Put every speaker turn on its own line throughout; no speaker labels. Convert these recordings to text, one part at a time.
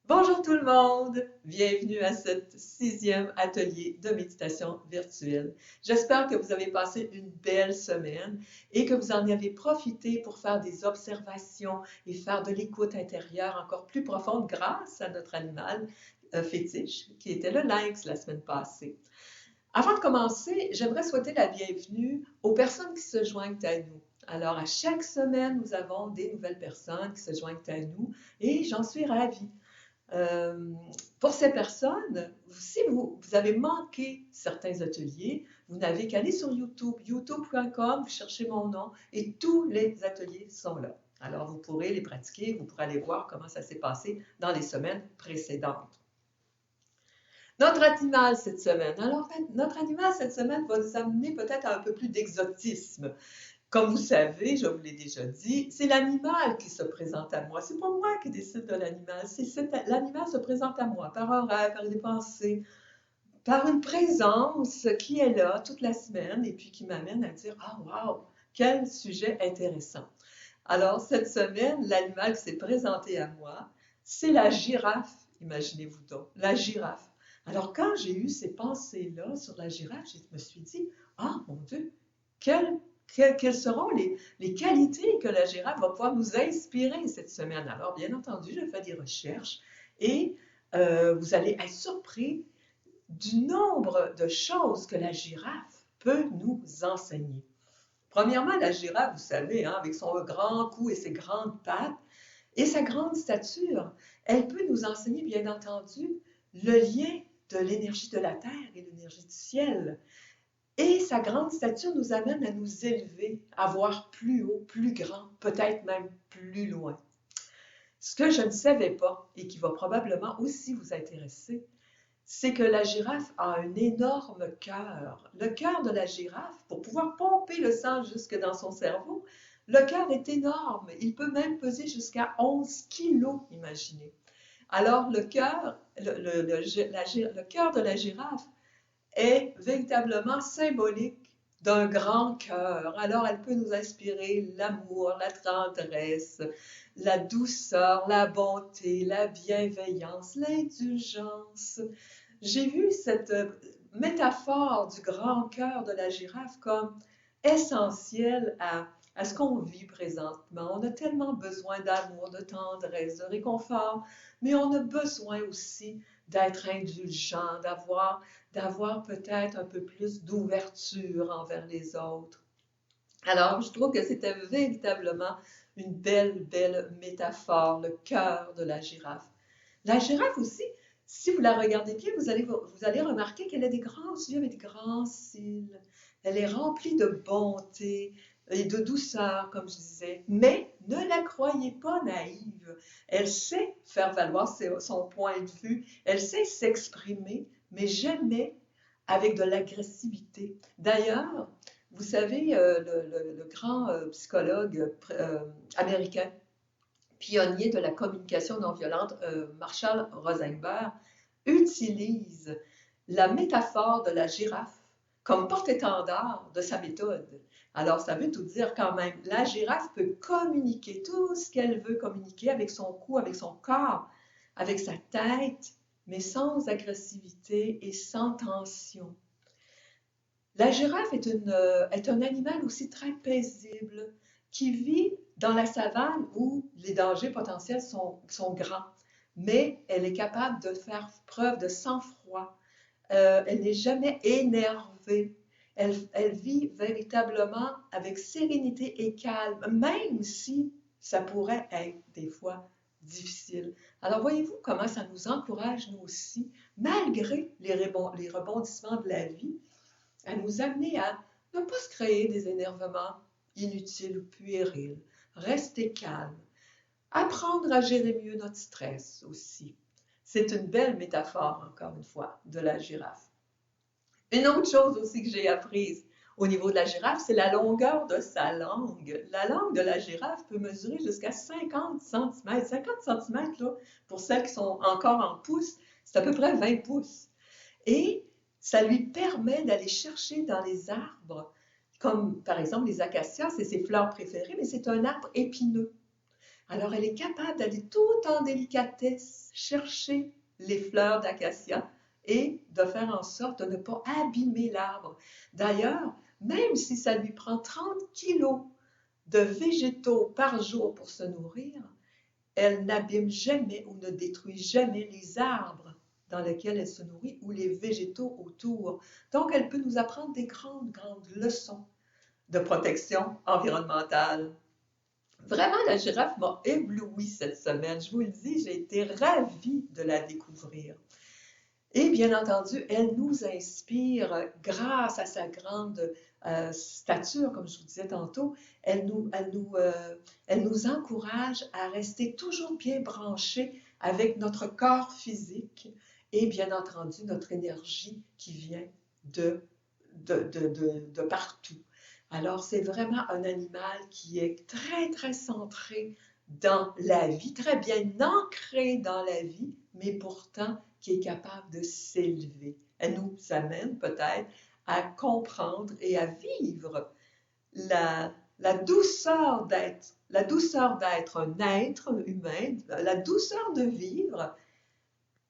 Bonjour tout le monde! Bienvenue à cet sixième atelier de méditation virtuelle. J'espère que vous avez passé une belle semaine et que vous en avez profité pour faire des observations et faire de l'écoute intérieure encore plus profonde grâce à notre animal fétiche qui était le lynx la semaine passée. Avant de commencer, j'aimerais souhaiter la bienvenue aux personnes qui se joignent à nous. Alors, à chaque semaine, nous avons des nouvelles personnes qui se joignent à nous et j'en suis ravie. Euh, pour ces personnes, si vous avez manqué certains ateliers, vous n'avez qu'à aller sur YouTube, youtube.com, vous cherchez mon nom et tous les ateliers sont là. Alors, vous pourrez les pratiquer, vous pourrez aller voir comment ça s'est passé dans les semaines précédentes. Notre animal cette semaine. Alors, notre animal cette semaine va nous amener peut-être à un peu plus d'exotisme. Comme vous savez, je vous l'ai déjà dit, c'est l'animal qui se présente à moi. C'est pas moi qui décide de l'animal. L'animal se présente à moi par un rêve, par des pensées, par une présence qui est là toute la semaine et puis qui m'amène à dire ah wow, quel sujet intéressant. Alors cette semaine, l'animal qui s'est présenté à moi, c'est la girafe. Imaginez-vous donc, la girafe. Alors quand j'ai eu ces pensées-là sur la girafe, je me suis dit ah mon Dieu, quelle quelles seront les qualités que la girafe va pouvoir nous inspirer cette semaine. Alors, bien entendu, je fais des recherches et vous allez être surpris du nombre de choses que la girafe peut nous enseigner. Premièrement, la girafe, vous savez, hein, avec son grand cou et ses grandes pattes et sa grande stature, elle peut nous enseigner, bien entendu, le lien de l'énergie de la terre et l'énergie du ciel. Et sa grande stature nous amène à nous élever, à voir plus haut, plus grand, peut-être même plus loin. Ce que je ne savais pas et qui va probablement aussi vous intéresser, c'est que la girafe a un énorme cœur. Le cœur de la girafe, pour pouvoir pomper le sang jusque dans son cerveau, le cœur est énorme. Il peut même peser jusqu'à 11 kilos, imaginez. Alors, le cœur de la girafe est véritablement symbolique d'un grand cœur. Alors, elle peut nous inspirer l'amour, la tendresse, la douceur, la bonté, la bienveillance, l'indulgence. J'ai vu cette métaphore du grand cœur de la girafe comme essentielle à ce qu'on vit présentement. On a tellement besoin d'amour, de tendresse, de réconfort, mais on a besoin aussi d'être indulgent, d'avoir peut-être un peu plus d'ouverture envers les autres. Alors, je trouve que c'était véritablement une belle, belle métaphore, le cœur de la girafe. La girafe aussi, si vous la regardez bien, vous allez remarquer qu'elle a des grands yeux avec des grands cils. Elle est remplie de bonté et de douceur, comme je disais. Mais ne la croyez pas naïve. Elle sait faire valoir son point de vue. Elle sait s'exprimer, mais jamais avec de l'agressivité. D'ailleurs, vous savez, le grand psychologue américain, pionnier de la communication non violente, Marshall Rosenberg, utilise la métaphore de la girafe comme porte-étendard de sa méthode. Alors, ça veut tout dire quand même. La girafe peut communiquer tout ce qu'elle veut communiquer avec son cou, avec son corps, avec sa tête, mais sans agressivité et sans tension. La girafe est un animal aussi très paisible qui vit dans la savane où les dangers potentiels sont grands, mais elle est capable de faire preuve de sang-froid. Elle n'est jamais énervée. Elle vit véritablement avec sérénité et calme, même si ça pourrait être des fois difficile. Alors voyez-vous comment ça nous encourage, nous aussi, malgré les rebondissements de la vie, à nous amener à ne pas se créer des énervements inutiles ou puérils, rester calme, apprendre à gérer mieux notre stress aussi. C'est une belle métaphore, encore une fois, de la girafe. Une autre chose aussi que j'ai apprise au niveau de la girafe, c'est la longueur de sa langue. La langue de la girafe peut mesurer jusqu'à 50 cm. 50 cm, là, pour celles qui sont encore en pouces, c'est à peu près 20 pouces. Et ça lui permet d'aller chercher dans les arbres, comme par exemple les acacias, c'est ses fleurs préférées, mais c'est un arbre épineux. Alors, elle est capable d'aller tout en délicatesse chercher les fleurs d'acacia et de faire en sorte de ne pas abîmer l'arbre. D'ailleurs, même si ça lui prend 30 kilos de végétaux par jour pour se nourrir, elle n'abîme jamais ou ne détruit jamais les arbres dans lesquels elle se nourrit ou les végétaux autour. Donc, elle peut nous apprendre des grandes, grandes leçons de protection environnementale. Vraiment, la girafe m'a éblouie cette semaine. Je vous le dis, j'ai été ravie de la découvrir. Et bien entendu, elle nous inspire grâce à sa grande stature, comme je vous disais tantôt. Elle nous encourage à rester toujours bien branchés avec notre corps physique et bien entendu notre énergie qui vient de partout. Alors, c'est vraiment un animal qui est très, très centré dans la vie, très bien ancré dans la vie, mais pourtant qui est capable de s'élever. Elle nous amène peut-être à comprendre et à vivre la douceur d'être un être humain, la douceur de vivre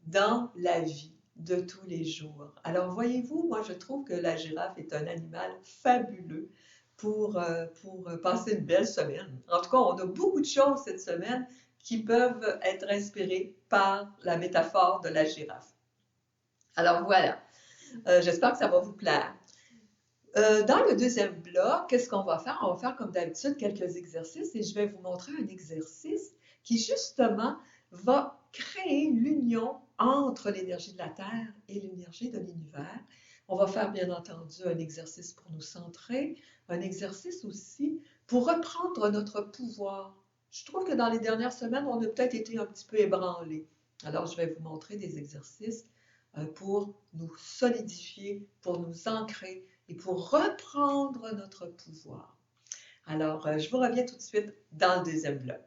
dans la vie de tous les jours. Alors, voyez-vous, moi, je trouve que la girafe est un animal fabuleux pour passer une belle semaine. En tout cas, on a beaucoup de choses cette semaine qui peuvent être inspirées par la métaphore de la girafe. Alors, voilà. J'espère que ça va vous plaire. Dans le deuxième bloc, qu'est-ce qu'on va faire? On va faire comme d'habitude quelques exercices et je vais vous montrer un exercice qui justement va créer l'union entre l'énergie de la Terre et l'énergie de l'univers. On va faire bien entendu un exercice pour nous centrer, un exercice aussi pour reprendre notre pouvoir. Je trouve que dans les dernières semaines, on a peut-être été un petit peu ébranlés. Alors, je vais vous montrer des exercices pour nous solidifier, pour nous ancrer et pour reprendre notre pouvoir. Alors, je vous reviens tout de suite dans le deuxième bloc.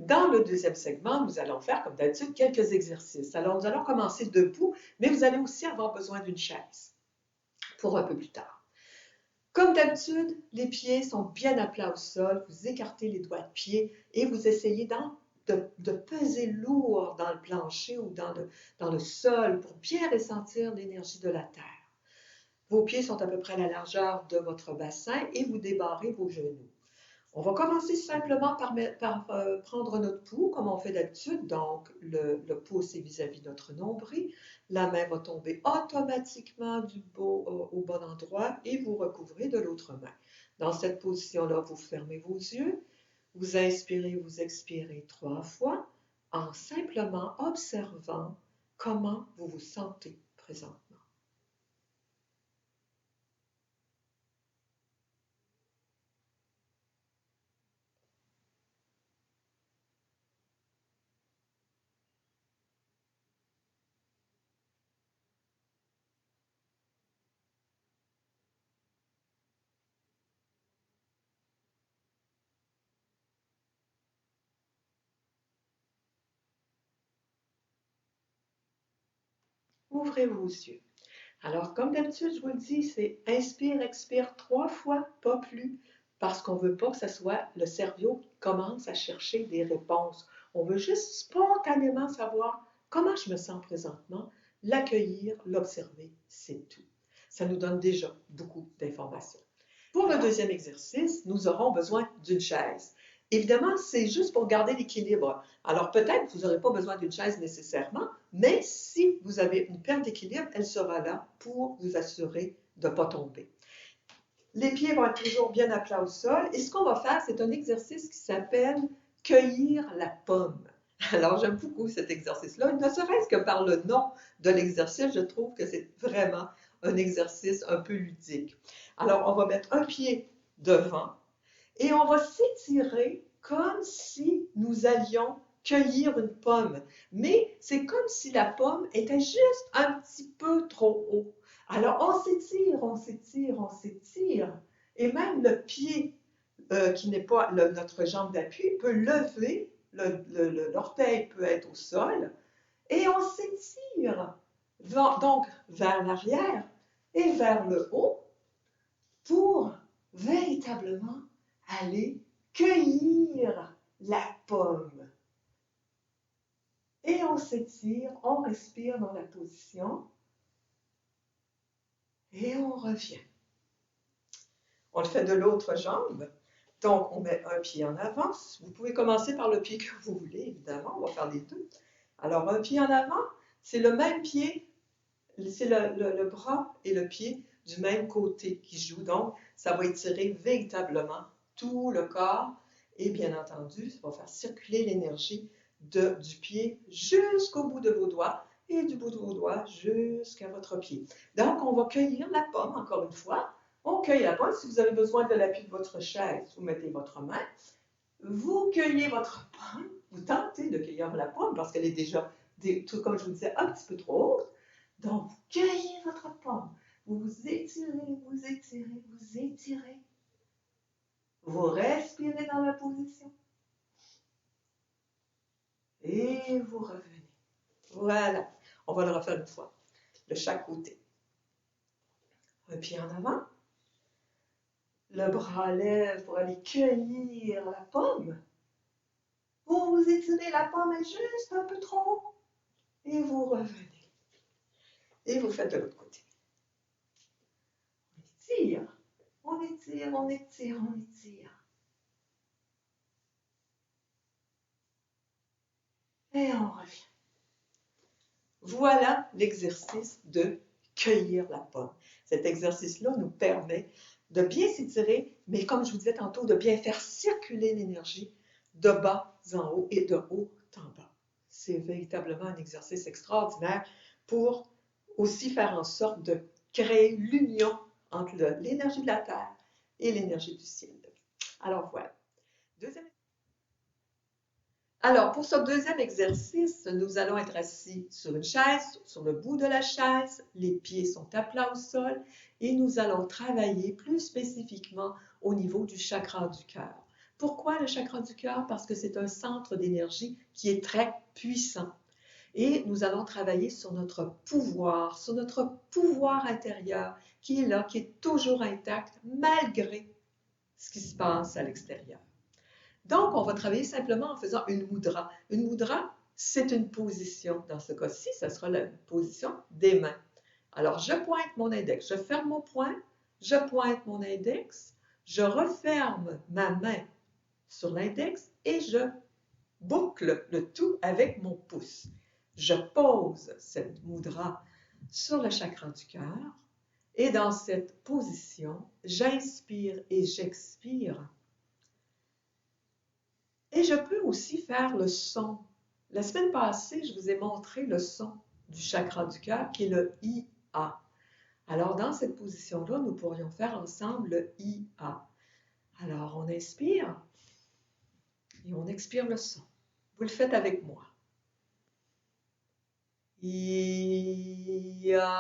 Dans le deuxième segment, nous allons faire, comme d'habitude, quelques exercices. Alors, nous allons commencer debout, mais vous allez aussi avoir besoin d'une chaise pour un peu plus tard. Comme d'habitude, les pieds sont bien à plat au sol. Vous écartez les doigts de pied et vous essayez de peser lourd dans le plancher ou dans le sol pour bien ressentir l'énergie de la terre. Vos pieds sont à peu près à la largeur de votre bassin et vous débarrez vos genoux. On va commencer simplement par prendre notre pouls, comme on fait d'habitude. Donc, le pouce est vis-à-vis de notre nombril. La main va tomber automatiquement au bon endroit et vous recouvrez de l'autre main. Dans cette position-là, vous fermez vos yeux. Vous inspirez, vous expirez 3 fois en simplement observant comment vous vous sentez présentement. Ouvrez vos yeux. Alors, comme d'habitude, je vous le dis, c'est inspire, expire 3 fois, pas plus, parce qu'on ne veut pas que ce soit le cerveau qui commence à chercher des réponses. On veut juste spontanément savoir comment je me sens présentement, l'accueillir, l'observer, c'est tout. Ça nous donne déjà beaucoup d'informations. Pour le deuxième exercice, nous aurons besoin d'une chaise. Évidemment, c'est juste pour garder l'équilibre. Alors peut-être que vous n'aurez pas besoin d'une chaise nécessairement, mais si vous avez une perte d'équilibre, elle sera là pour vous assurer de ne pas tomber. Les pieds vont être toujours bien à plat au sol. Et ce qu'on va faire, c'est un exercice qui s'appelle « cueillir la pomme ». Alors, j'aime beaucoup cet exercice-là. Ne serait-ce que par le nom de l'exercice, je trouve que c'est vraiment un exercice un peu ludique. Alors, on va mettre un pied devant et on va s'étirer comme si nous allions cueillir une pomme. Mais c'est comme si la pomme était juste un petit peu trop haut. Alors, on s'étire, on s'étire, on s'étire. Et même le pied qui n'est pas notre jambe d'appui peut lever, l'orteil peut être au sol. Et on s'étire donc vers l'arrière et vers le haut pour véritablement aller cueillir la pomme. Et on s'étire, on respire dans la position et on revient. On le fait de l'autre jambe. Donc, on met un pied en avant. Vous pouvez commencer par le pied que vous voulez, évidemment. On va faire les deux. Alors, un pied en avant, c'est le même pied, c'est le bras et le pied du même côté qui jouent. Donc, ça va étirer véritablement tout le corps. Et bien entendu, ça va faire circuler l'énergie du pied jusqu'au bout de vos doigts et du bout de vos doigts jusqu'à votre pied. Donc, on va cueillir la pomme, encore une fois. On cueille la pomme. Si vous avez besoin de l'appui de votre chaise, vous mettez votre main. Vous cueillez votre pomme. Vous tentez de cueillir la pomme parce qu'elle est déjà, tout comme je vous disais, un petit peu trop haute. Donc, vous cueillez votre pomme. Vous vous étirez, vous étirez, vous étirez. Vous respirez dans la position. Et vous revenez. Voilà. On va le refaire une fois, de chaque côté. Un pied en avant. Le bras lève pour aller cueillir la pomme. Vous vous étirez, la pomme est juste un peu trop haut. Et vous revenez. Et vous faites de l'autre côté. On étire, on étire, on étire, on étire. Et on revient. Voilà l'exercice de cueillir la pomme. Cet exercice-là nous permet de bien s'étirer, mais comme je vous disais tantôt, de bien faire circuler l'énergie de bas en haut et de haut en bas. C'est véritablement un exercice extraordinaire pour aussi faire en sorte de créer l'union entre l'énergie de la Terre et l'énergie du ciel. Alors voilà. Alors, pour ce deuxième exercice, nous allons être assis sur une chaise, sur le bout de la chaise, les pieds sont à plat au sol et nous allons travailler plus spécifiquement au niveau du chakra du cœur. Pourquoi le chakra du cœur? Parce que c'est un centre d'énergie qui est très puissant. Et nous allons travailler sur notre pouvoir intérieur qui est là, qui est toujours intact malgré ce qui se passe à l'extérieur. Donc, on va travailler simplement en faisant une mudra. Une mudra, c'est une position. Dans ce cas-ci, ce sera la position des mains. Alors, je pointe mon index, je ferme mon poing, je pointe mon index, je referme ma main sur l'index et je boucle le tout avec mon pouce. Je pose cette mudra sur le chakra du cœur et dans cette position, j'inspire et j'expire. Et je peux aussi faire le son. La semaine passée, je vous ai montré le son du chakra du cœur qui est le IA. Alors, dans cette position-là, nous pourrions faire ensemble le IA. Alors, on inspire et on expire le son. Vous le faites avec moi. IA.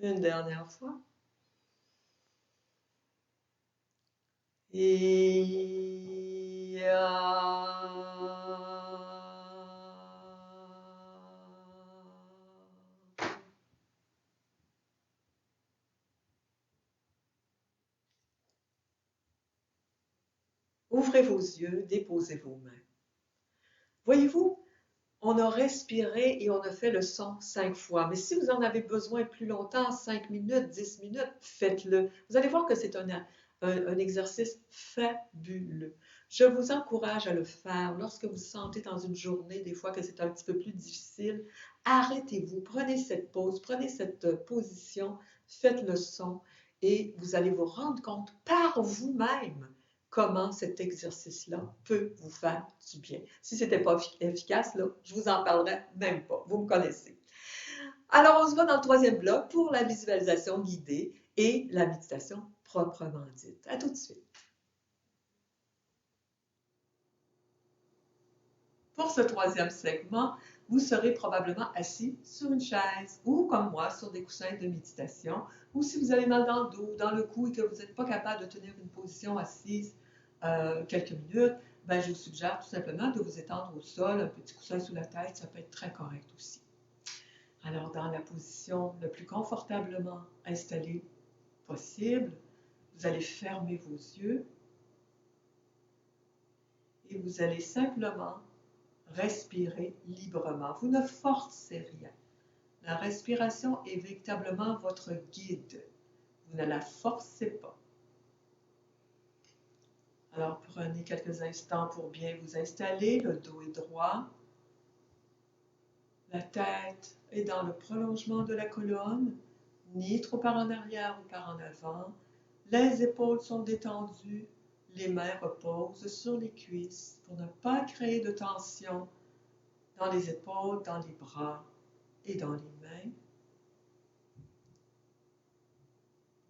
Une dernière fois. Ouvrez vos yeux, déposez vos mains. Voyez-vous, on a respiré et on a fait le son 5 fois. Mais si vous en avez besoin plus longtemps, 5 minutes, 10 minutes, faites-le. Vous allez voir que c'est un exercice fabuleux. Je vous encourage à le faire lorsque vous sentez dans une journée, des fois que c'est un petit peu plus difficile. Arrêtez-vous, prenez cette pause, prenez cette position, faites le son et vous allez vous rendre compte par vous-même comment cet exercice-là peut vous faire du bien. Si ce n'était pas efficace, là, je vous en parlerai même pas. Vous me connaissez. Alors, on se voit dans le troisième bloc pour la visualisation guidée et la méditation proprement dite. À tout de suite. Pour ce troisième segment, vous serez probablement assis sur une chaise ou, comme moi, sur des coussins de méditation. Ou si vous avez mal dans le dos, dans le cou et que vous n'êtes pas capable de tenir une position assise quelques minutes, ben, je vous suggère tout simplement de vous étendre au sol, un petit coussin sous la tête, ça peut être très correct aussi. Alors, dans la position le plus confortablement installée possible, vous allez fermer vos yeux et vous allez simplement respirer librement. Vous ne forcez rien. La respiration est véritablement votre guide. Vous ne la forcez pas. Alors, prenez quelques instants pour bien vous installer. Le dos est droit. La tête est dans le prolongement de la colonne, ni trop par en arrière ou par en avant. Les épaules sont détendues. Les mains reposent sur les cuisses pour ne pas créer de tension dans les épaules, dans les bras et dans les mains.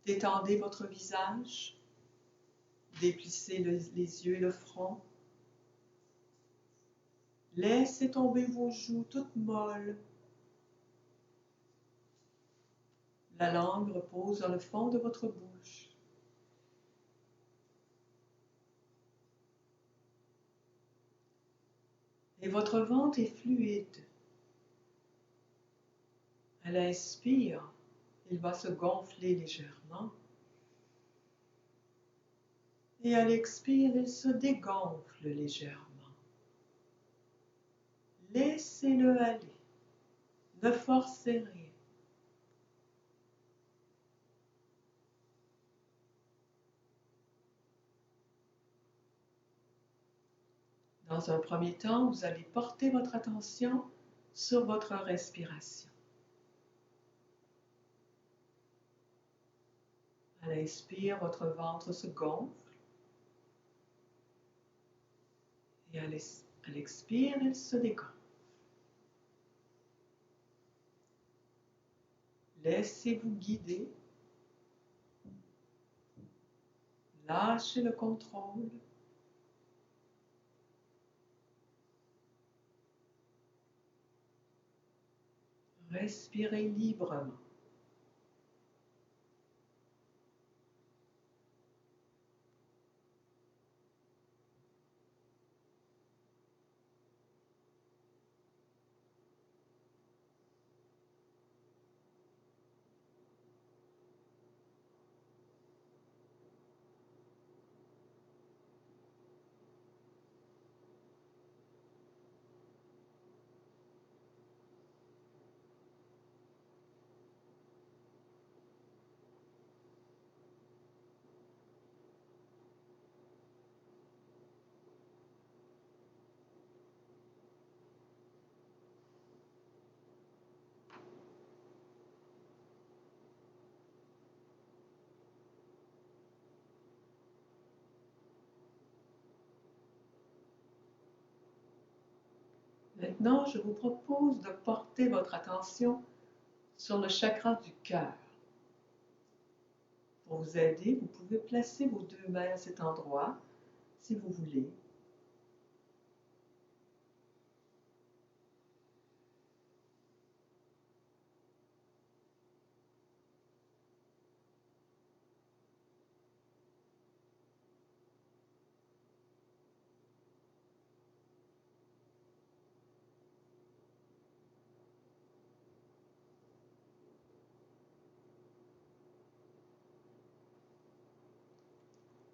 Détendez votre visage. Déplissez les yeux et le front. Laissez tomber vos joues toutes molles. La langue repose dans le fond de votre bouche. Et votre ventre est fluide. À l'inspire, il va se gonfler légèrement. Et à l'expire, il se dégonfle légèrement. Laissez-le aller. Ne forcez rien. Dans un premier temps, vous allez porter votre attention sur votre respiration. À l'inspire, votre ventre se gonfle. Et à l'expire, il se dégonfle. Laissez-vous guider. Lâchez le contrôle. Respirez librement. Maintenant, je vous propose de porter votre attention sur le chakra du cœur. Pour vous aider, vous pouvez placer vos deux mains à cet endroit, si vous voulez.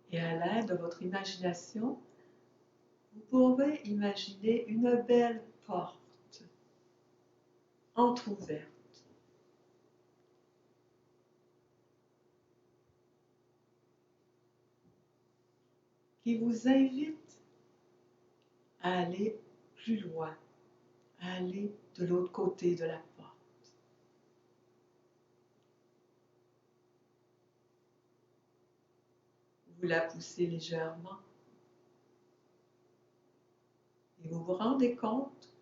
Et à l'aide de votre imagination, vous pouvez imaginer une belle porte entrouverte qui vous invite à aller plus loin, à aller de l'autre côté de la porte. Vous la poussez légèrement et vous vous rendez compte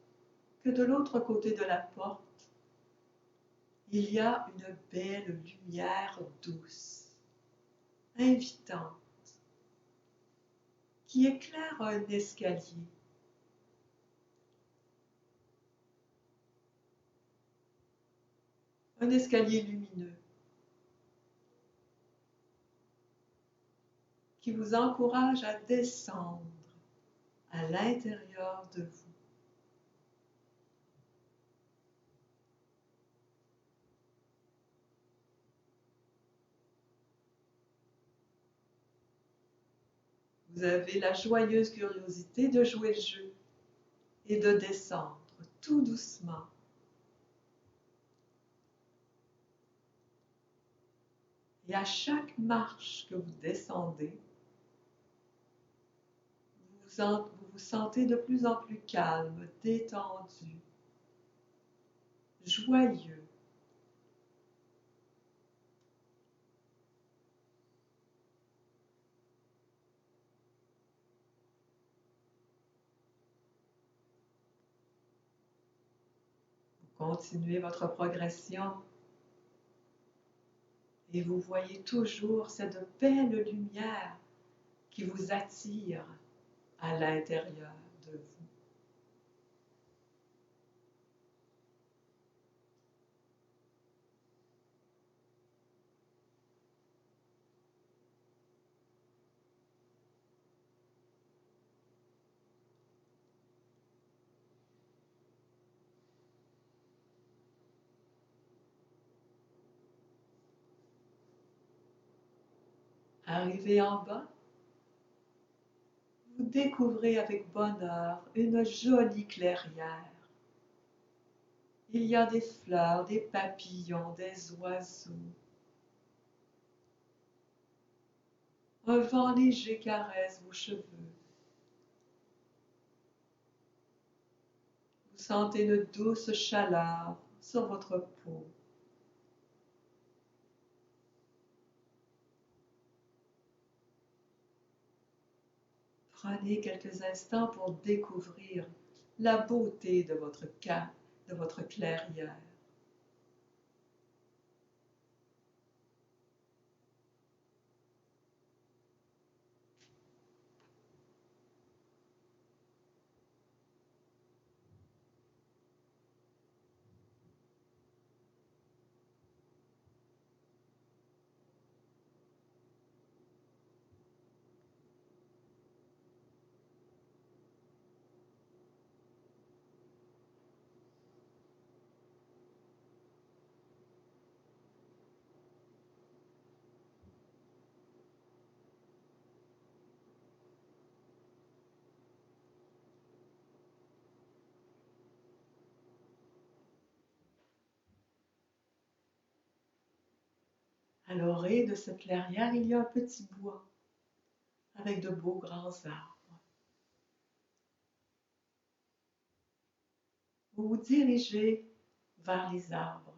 que de l'autre côté de la porte, il y a une belle lumière douce, invitante, qui éclaire un escalier. Un escalier lumineux qui vous encourage à descendre à l'intérieur de vous. Vous avez la joyeuse curiosité de jouer le jeu et de descendre tout doucement. Et à chaque marche que vous descendez, vous vous sentez de plus en plus calme, détendu, joyeux. Vous continuez votre progression et vous voyez toujours cette belle lumière qui vous attire à l'intérieur de vous. Arrivé en bas, vous découvrez avec bonheur une jolie clairière. Il y a des fleurs, des papillons, des oiseaux. Un vent léger caresse vos cheveux. Vous sentez une douce chaleur sur votre peau. Prenez quelques instants pour découvrir la beauté de votre clairière. À l'orée de cette clairière, il y a un petit bois avec de beaux grands arbres. Vous vous dirigez vers les arbres.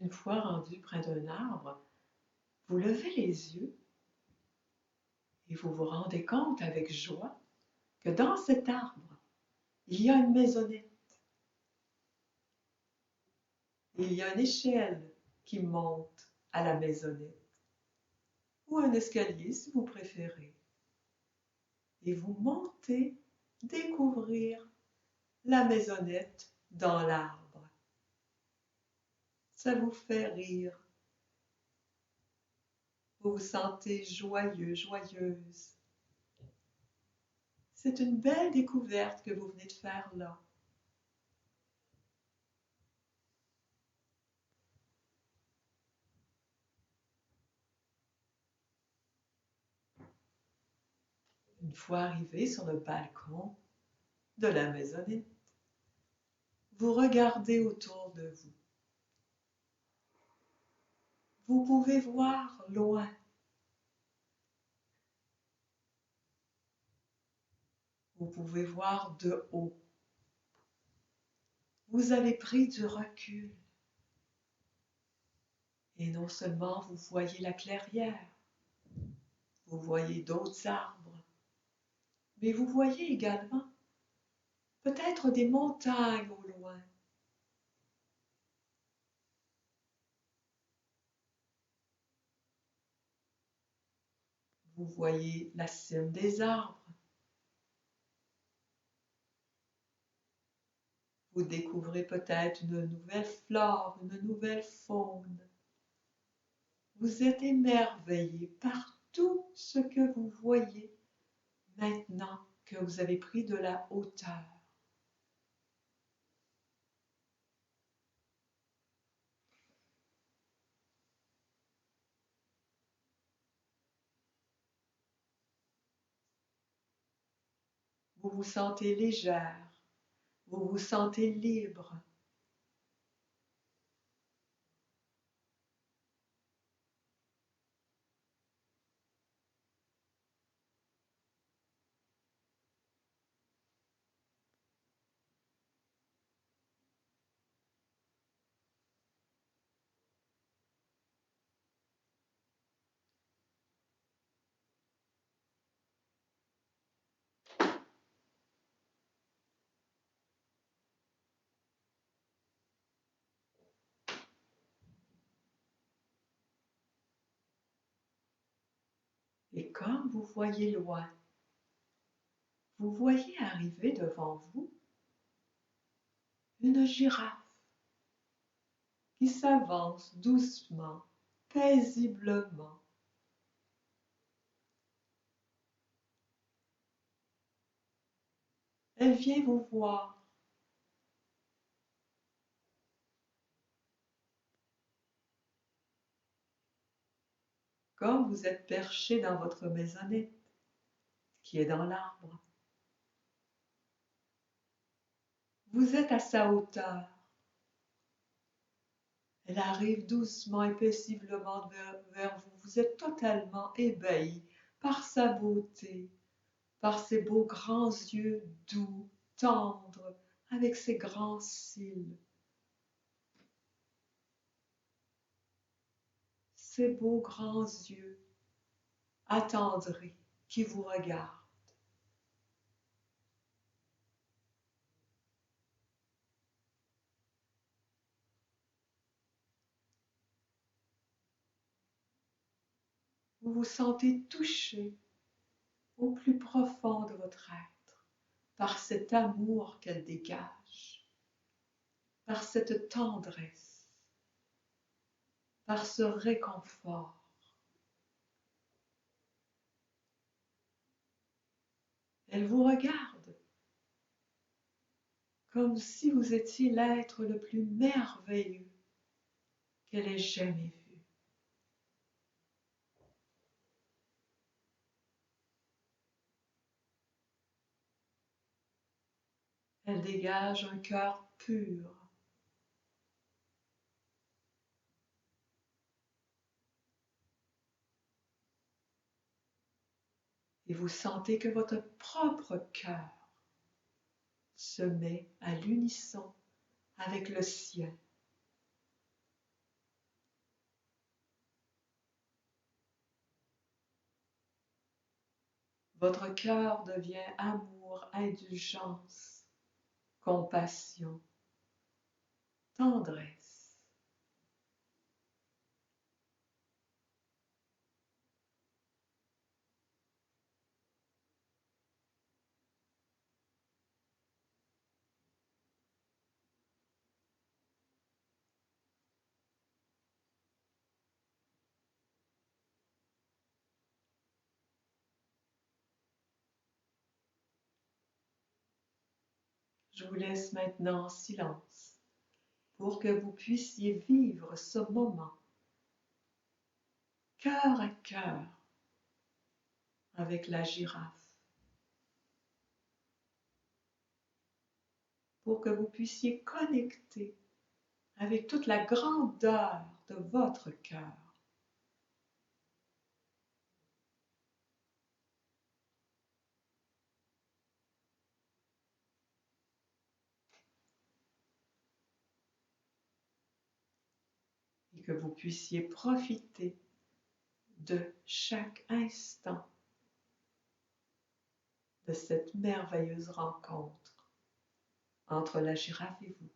Une fois rendu près d'un arbre, vous levez les yeux et vous vous rendez compte avec joie que dans cet arbre, il y a une maisonnette. Il y a une échelle qui monte à la maisonnette, ou un escalier si vous préférez. Et vous montez découvrir la maisonnette dans l'arbre. Ça vous fait rire. Vous vous sentez joyeux, joyeuse. C'est une belle découverte que vous venez de faire là. Une fois arrivé sur le balcon de la maisonnette, vous regardez autour de vous. Vous pouvez voir loin Vous pouvez voir de haut. Vous avez pris du recul. Et non seulement vous voyez la clairière, vous voyez d'autres arbres, mais vous voyez également peut-être des montagnes au loin. Vous voyez la cime des arbres. Vous découvrez peut-être une nouvelle flore, une nouvelle faune. Vous êtes émerveillé par tout ce que vous voyez maintenant que vous avez pris de la hauteur. Vous vous sentez légère, vous vous sentez libre. Et comme vous voyez loin, vous voyez arriver devant vous une girafe qui s'avance doucement, paisiblement. Elle vient vous voir. Comme vous êtes perché dans votre maisonnette, qui est dans l'arbre. Vous êtes à sa hauteur. Elle arrive doucement et paisiblement vers vous. Vous êtes totalement ébahi par sa beauté, par ses beaux grands yeux doux, tendres, avec ses grands cils. Ses beaux grands yeux attendris qui vous regardent. Vous vous sentez touché au plus profond de votre être par cet amour qu'elle dégage, par cette tendresse, par ce réconfort. Elle vous regarde comme si vous étiez l'être le plus merveilleux qu'elle ait jamais vu. Elle dégage un cœur pur. Et vous sentez que votre propre cœur se met à l'unisson avec le sien. Votre cœur devient amour, indulgence, compassion, tendresse. Je vous laisse maintenant en silence pour que vous puissiez vivre ce moment cœur à cœur avec la girafe, pour que vous puissiez connecter avec toute la grandeur de votre cœur. que vous puissiez profiter de chaque instant de cette merveilleuse rencontre entre la girafe et vous.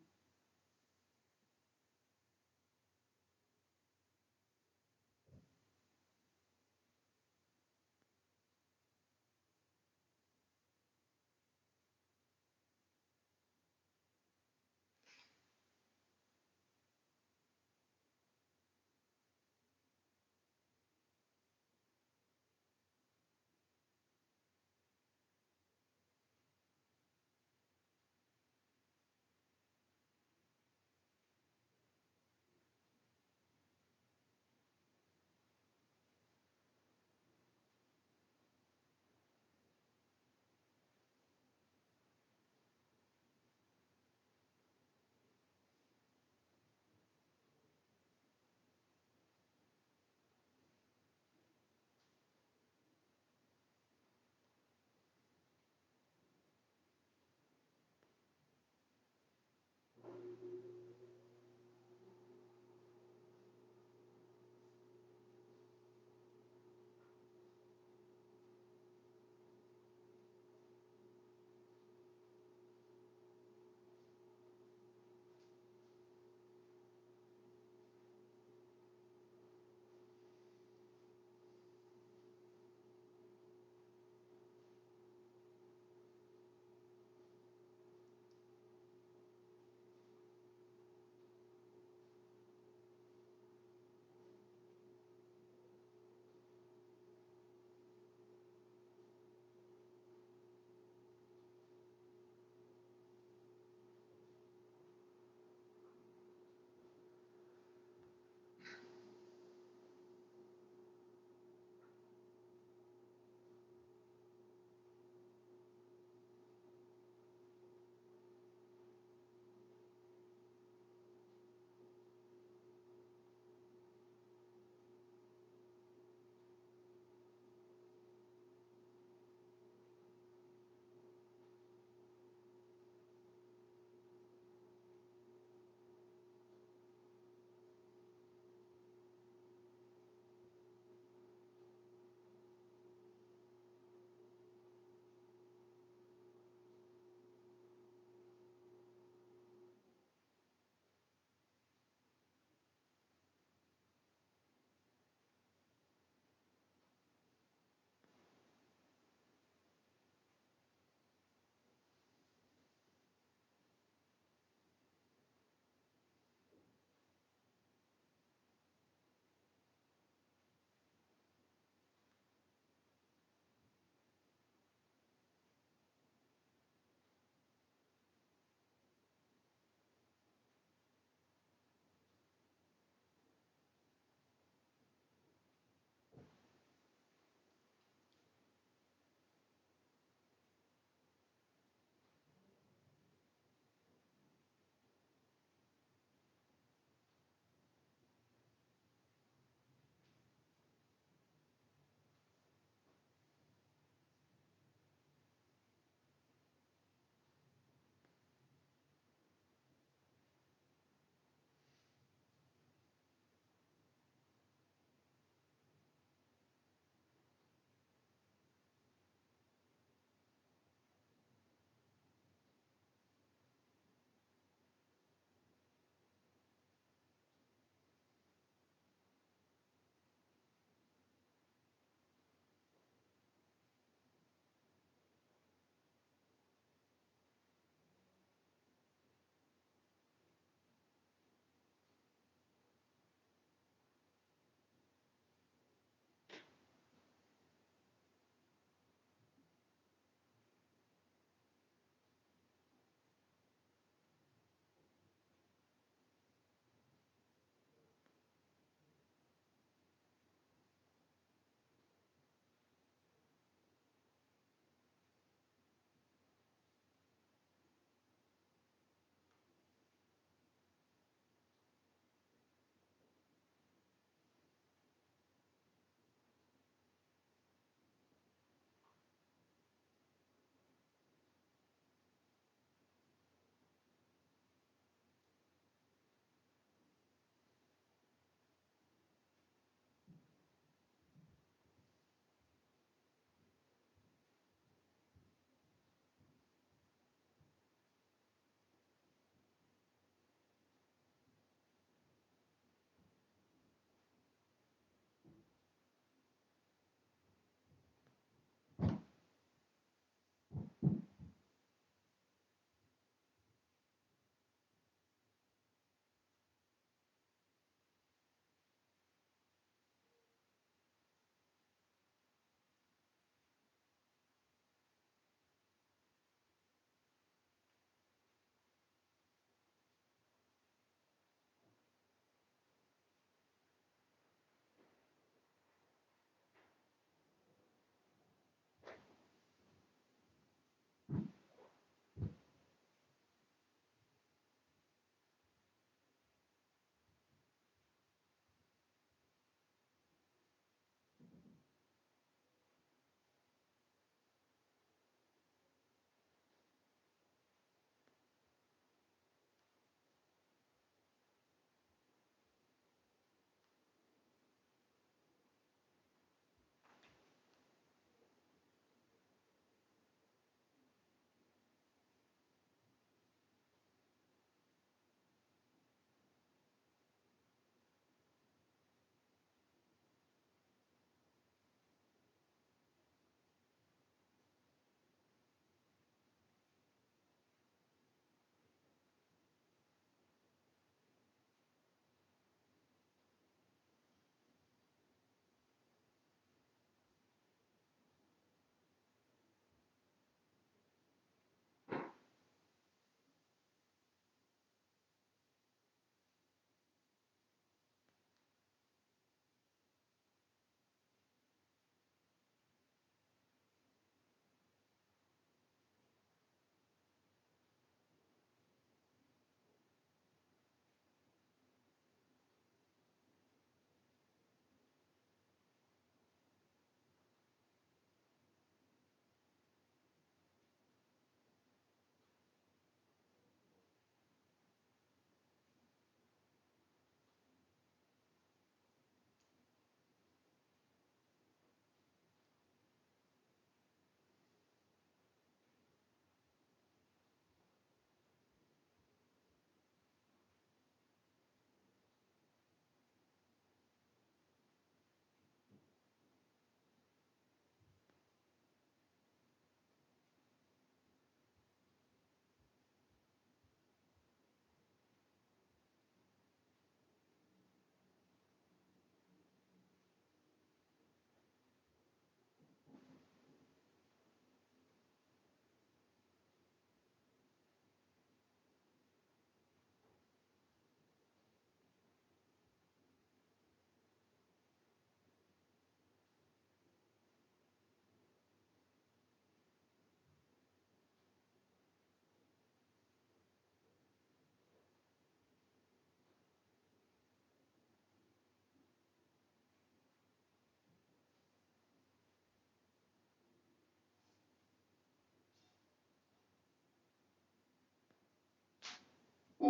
Je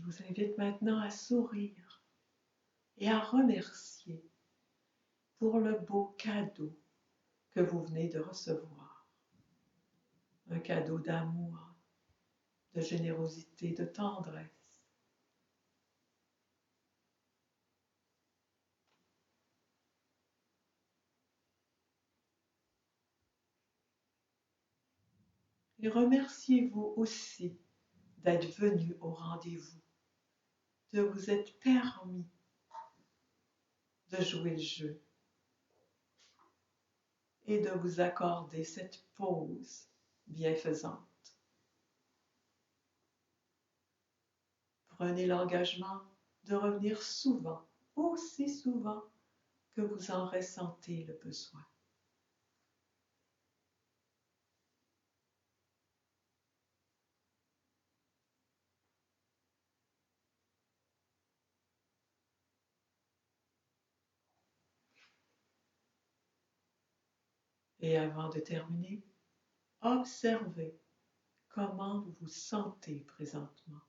vous invite maintenant à sourire et à remercier pour le beau cadeau que vous venez de recevoir. Un cadeau d'amour, de générosité, de tendresse. Et remerciez-vous aussi d'être venu au rendez-vous, de vous être permis de jouer le jeu et de vous accorder cette pause bienfaisante. Prenez l'engagement de revenir souvent, aussi souvent que vous en ressentez le besoin. Et avant de terminer, observez comment vous vous sentez présentement.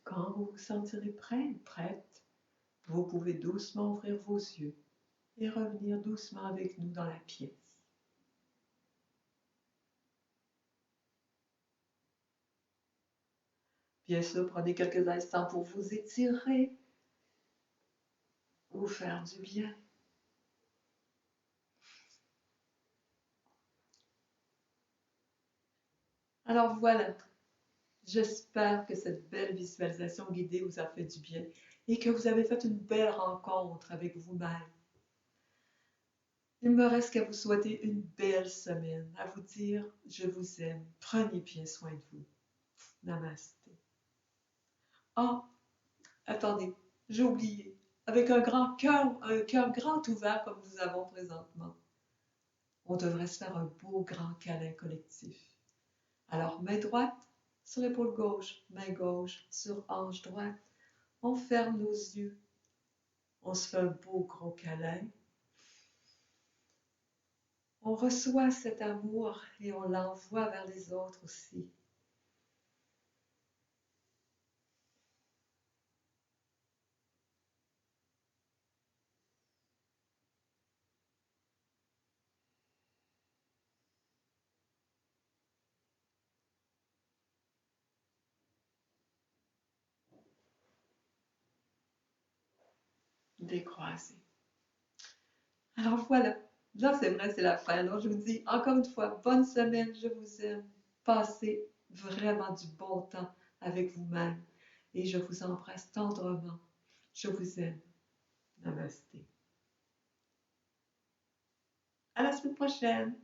Quand vous vous sentirez prêt ou prête, vous pouvez doucement ouvrir vos yeux et revenir doucement avec nous dans la pièce. Bien sûr, prenez quelques instants pour vous étirer, vous faire du bien. Alors voilà, j'espère que cette belle visualisation guidée vous a fait du bien et que vous avez fait une belle rencontre avec vous-même. Il me reste qu'à vous souhaiter une belle semaine, à vous dire je vous aime, prenez bien soin de vous. Namasté. Ah, attendez, j'ai oublié. Avec un cœur grand ouvert comme nous avons présentement, on devrait se faire un beau grand câlin collectif. Alors, main droite sur l'épaule gauche, main gauche sur hanche droite. On ferme nos yeux. On se fait un beau gros câlin. On reçoit cet amour et on l'envoie vers les autres aussi. Décroisé. Alors voilà, là c'est vrai, c'est la fin. Alors je vous dis encore une fois, bonne semaine, je vous aime. Passez vraiment du bon temps avec vous-même et je vous embrasse tendrement. Je vous aime. Namasté. À la semaine prochaine.